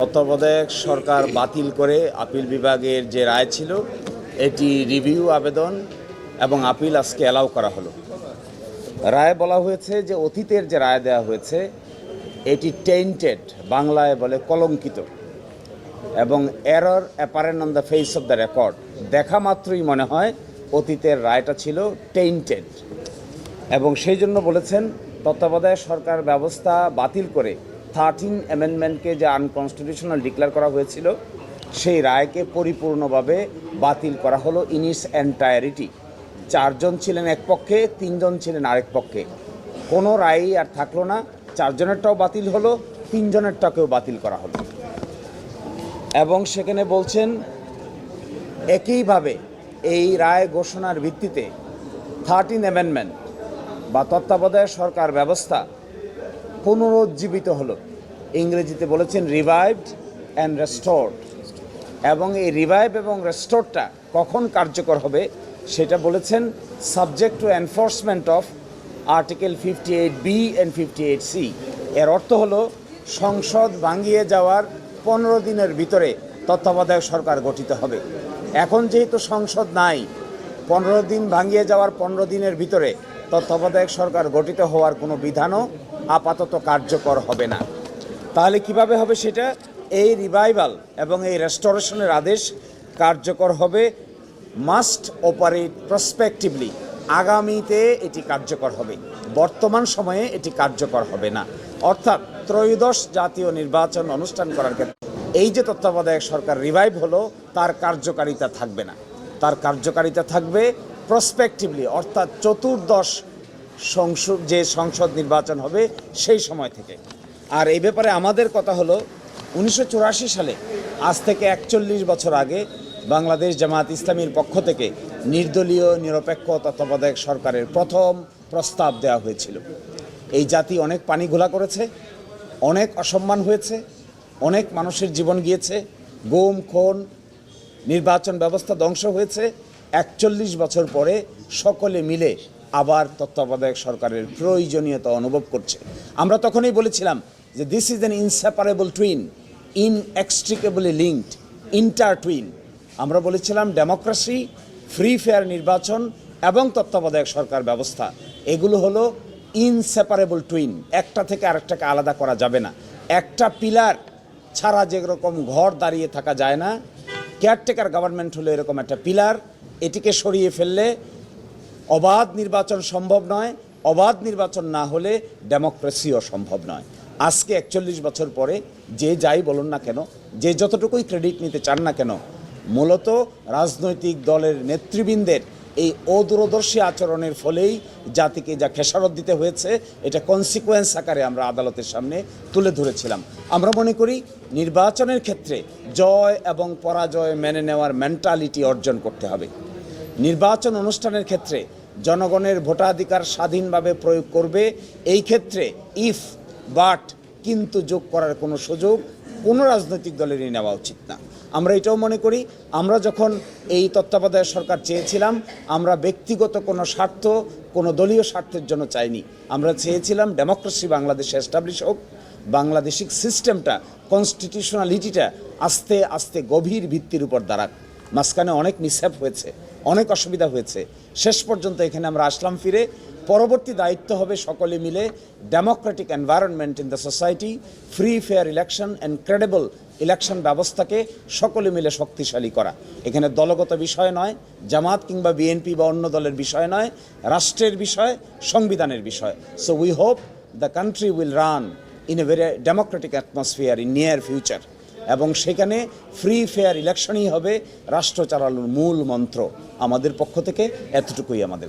তত্ত্বাবধায়ক সরকার বাতিল করে আপিল বিভাগের যে রায় ছিল এটি রিভিউ আবেদন এবং আপিল আজকে অ্যালাউ করা হলো। রায় বলা হয়েছে যে অতীতের যে রায় দেওয়া হয়েছে এটি টেইন্টেড, বাংলায় বলে কলঙ্কিত, এবং error apparent on the face of the record. দেখা মাত্রই মনে হয় অতীতের রায়টা ছিল টেইন্টেড, এবং সেই জন্য বলেছেন তত্ত্বাবধায়ক সরকার ব্যবস্থা বাতিল করে 13 অ্যামেন্ডমেন্টকে যে আনকনস্টিটিউশনাল ডিক্লেয়ার করা হয়েছিল সেই রায়কে পরিপূর্ণভাবে বাতিল করা হলো ইন ইটস এন্টায়ারিটি। 4 জন ছিলেন এক পক্ষে, 3 জন ছিলেন আরেক পক্ষে। কোনো রায়ই আর থাকলো না, 4 জনেরটাও বাতিল হলো, 3 জনেরটাকেও বাতিল করা হলো। এবং সেখানে বলছেন একইভাবে এই রায় ঘোষণার ভিত্তিতে 13 অ্যামেন্ডমেন্ট বা তত্ত্বাবধায়ক সরকার ব্যবস্থা পুনরুজ্জীবিত হলো। ইংরেজিতে বলেছেন রিভাইভড অ্যান্ড রেস্টোরড। এবং এই রিভাইভ এবং রেস্টোরটা কখন কার্যকর হবে সেটা বলেছেন subject to enforcement of article 58B and 58C। এর অর্থ হলো সংসদ ভাঙিয়ে যাওয়ার 15 দিনের ভিতরে তত্ত্বাবধায়ক সরকার গঠিত হবে। এখন যেহেতু সংসদ নাই, 15 দিন ভাঙিয়ে যাওয়ার 15 দিনের ভিতরে তত্ত্বাবধায়ক সরকার গঠিত হওয়ার কোনো বিধানও আপাতত কার্যকর হবে না। তাহলে কিভাবে হবে সেটা? এই রিভাইভাল এবং এই রেস্টোরেশনের আদেশ কার্যকর হবে মাস্ট অপারেট প্রসপেক্টিভলি। আগামীতে এটি কার্যকর হবে, বর্তমান সময়ে এটি কার্যকর হবে না। অর্থাৎ ত্রয়োদশ জাতীয় নির্বাচন অনুষ্ঠান করার ক্ষেত্রে এই যে তত্ত্বাবধায়ক সরকার রিভাইভ হলো তার কার্যকারিতা থাকবে না, তার কার্যকারিতা থাকবে প্রসপেক্টিভলি, অর্থাৎ চতুর্দশ সংসদ নির্বাচন হবে সেই সময় থেকে। আর এই ব্যাপারে আমাদের কথা হলো 1984 সালে, আজ থেকে 41 বছর আগে, বাংলাদেশ জামায়াত ইসলামীর পক্ষ থেকে নির্দলীয় নিরপেক্ষ তত্ত্বাবধায়ক সরকারের প্রথম প্রস্তাব দেওয়া হয়েছিল। এই জাতি অনেক পানি ঘোলা করেছে, অনেক অসম্মান হয়েছে, অনেক মানুষের জীবন গিয়েছে, গুম খুন, নির্বাচন ব্যবস্থা ধ্বংস হয়েছে। 41 বছর পরে সকলে মিলে আবার তত্ত্বাবধায়ক সরকারের প্রয়োজনীয়তা অনুভব করছে। আমরা তখনই বলেছিলাম যে this is an inseparable twin, inextricably linked, intertwine. আমরা বলেছিলাম ডেমোক্রেসি, ফ্রি ফেয়ার নির্বাচন এবং তত্ত্বাবধায়ক সরকার ব্যবস্থা এগুলো হলো ইনসেপারেবল টুইন, একটা থেকে আরেকটাকে আলাদা করা যাবে না। একটা পিলার ছাড়া যেরকম ঘর দাঁড়িয়ে থাকা যায় না, কেয়ারটেকার গভর্নমেন্ট হলো এরকম একটা পিলার। এটিকে সরিয়ে ফেললে অবাধ নির্বাচন সম্ভব নয়, অবাধ নির্বাচন না হলে ডেমোক্রেসিও সম্ভব নয়। আজকে 41 বছর পরে যে যাই বলুন না কেন, যে যতটুকুই ক্রেডিট নিতে চান না কেন, মূলত রাজনৈতিক দলের নেতৃবৃন্দের এই অদূরদর্শী আচরণের ফলেই জাতিকে যা খেসারত দিতে হয়েছে, এটা কনসিকোয়েন্স আকারে আমরা আদালতের সামনে তুলে ধরেছিলাম। আমরা মনে করি নির্বাচনের ক্ষেত্রে জয় এবং পরাজয় মেনে নেওয়ার মেন্টালিটি অর্জন করতে হবে। নির্বাচন অনুষ্ঠানের ক্ষেত্রে জনগণের ভোটাধিকার স্বাধীনভাবে প্রয়োগ করবে। এই ক্ষেত্রে ইফ, বাট, কিন্তু যোগ করার কোনো সুযোগ কোনো রাজনৈতিক দলেরই নেওয়া উচিত না। আমরা এটাও মনে করি, আমরা যখন এই তত্ত্বাবধায়ক সরকার চেয়েছিলাম, আমরা ব্যক্তিগত কোনো স্বার্থ, কোনো দলীয় স্বার্থের জন্য চাইনি। আমরা চেয়েছিলাম ডেমোক্রেসি বাংলাদেশে এস্টাবলিশ হোক, বাংলাদেশিক সিস্টেমটা, কনস্টিটিউশনালিটিটা আস্তে আস্তে গভীর ভিত্তির উপর দাঁড়াক। মাঝখানে অনেক মিসহ্যাপ হয়েছে, অনেক অসুবিধা হয়েছে, শেষ পর্যন্ত এখানে আমরা আসলাম ফিরে। পরবর্তী দায়িত্ব হবে সকলে মিলে Democratic environment in the society, free fair election and credible election ব্যবস্থাকে সকলে মিলে শক্তিশালী করা। এখানে দলগত বিষয় নয়, জামাত কিংবা বিএনপি বা অন্য দলের বিষয় নয়, রাষ্ট্রের বিষয়, সংবিধানের বিষয়। So we hope the country will run in a very Democratic atmosphere in near future, এবং সেখানে ফ্রি ফেয়ার ইলেকশনই হবে রাষ্ট্র চালানোর মূল মন্ত্র। আমাদের পক্ষ থেকে এতটুকুই আমাদের